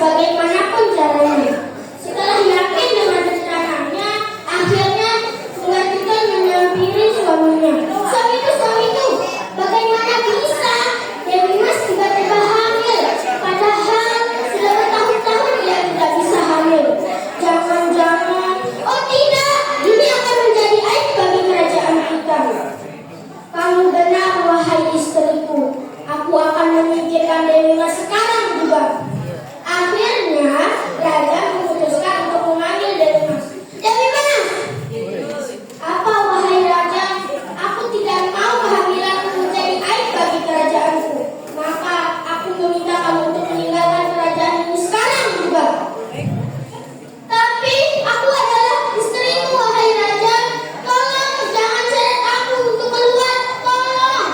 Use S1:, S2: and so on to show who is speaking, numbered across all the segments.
S1: bagaimanapun caranya. Setelah yakin dengan rencananya, akhirnya melanjutkan menyampiri suaminya. Suamiku, bagaimana bisa Dewi Mas tiba-tiba hamil? Padahal sudah bertahun-tahun dia tidak bisa hamil. Jangan-jangan, oh tidak, ini akan menjadi aib bagi kerajaan kita. Kamu benar, wahai istriku. Aku akan menyingkirkan Dewi Mas sekarang juga. Akhirnya, raja memutuskan untuk memanggil Dewi Mas. Dewi Mas! Apa, wahai raja? Aku tidak mau kehamilanku menjadi aib bagi kerajaanku. Maka aku meminta kamu untuk meninggalkan kerajaan ini sekarang juga. Tapi aku adalah istrimu, wahai raja. Tolong jangan seret aku untuk keluar. Tolong.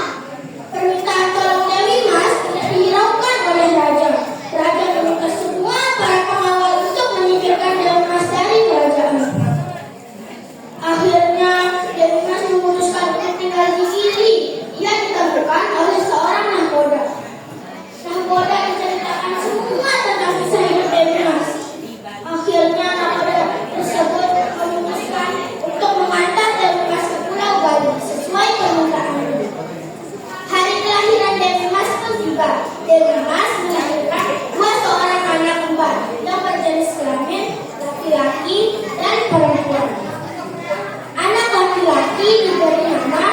S1: Permintaan tolong Dewi Mas tidak dihiraukan oleh raja. Raja meminta semua para pengawal untuk menyingkirkan Dewi Mas dari kerajaan. Akhirnya Dewi Mas memutuskan untuk tinggal di Gili. Ia ditemukan oleh seorang nahkoda. Nahkoda menceritakan semua tentang kisah hidup Dewi Mas. Akhirnya nahkoda tersebut memutuskan untuk mengantar Dewi Mas ke Pulau Bali sesuai permintaannya. Hari kelahiran Dewi Mas pun tiba. Dewi Mas melahirkan seorang anak kembar yang berjenis kelamin laki-laki dan perempuan. Anak laki-laki diberi nama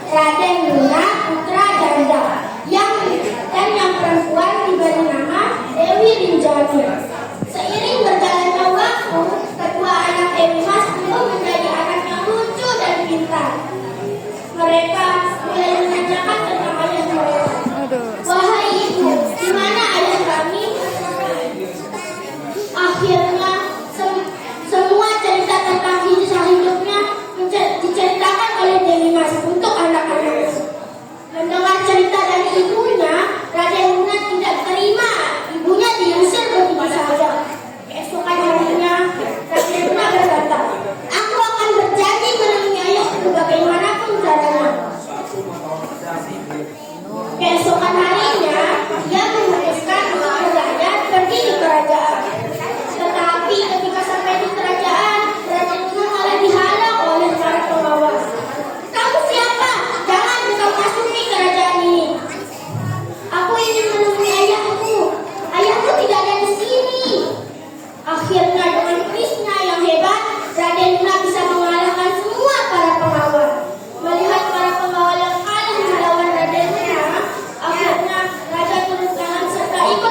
S1: Raden Luna Putra Ganda, dan yang perempuan diberi nama Dewi Rinjani. Seiring berjalannya waktu, kedua anak Dewi Mas belum menjadi anak yang lucu dan pintar. Mereka mulai menanyakan tentang ayah mereka. Wahai ibu, di mana ayah kami? Akhirnya semua cerita tentang kisah hidupnya diceritakan oleh Dewi Mas untuk anak-anaknya. Mendengar cerita dari ibunya, Raden Luna tidak terima. Ibunya diusir begitu saja. Keesokan harinya, Raden Luna berkata, aku akan berjanji menemui ayahku bagaimanapun caranya. Keesokan harinya, ia memutuskan untuk berlayar pergi ke kerajaan. Tetapi ketika sampai di kerajaan, Raden Luna malah dihalang oleh para pengawal. Kamu siapa? Jangan kau masuki kerajaan ini. Aku ingin menemui ayahku. Ayahku tidak ada di sini. Akhirnya dengan kerisnya yang hebat, Raden Luna bisa mengalahkan semua para pengawal. Melihat para pengawal yang kalah melawan Raden Luna, akhirnya raja turun tangan serta ikut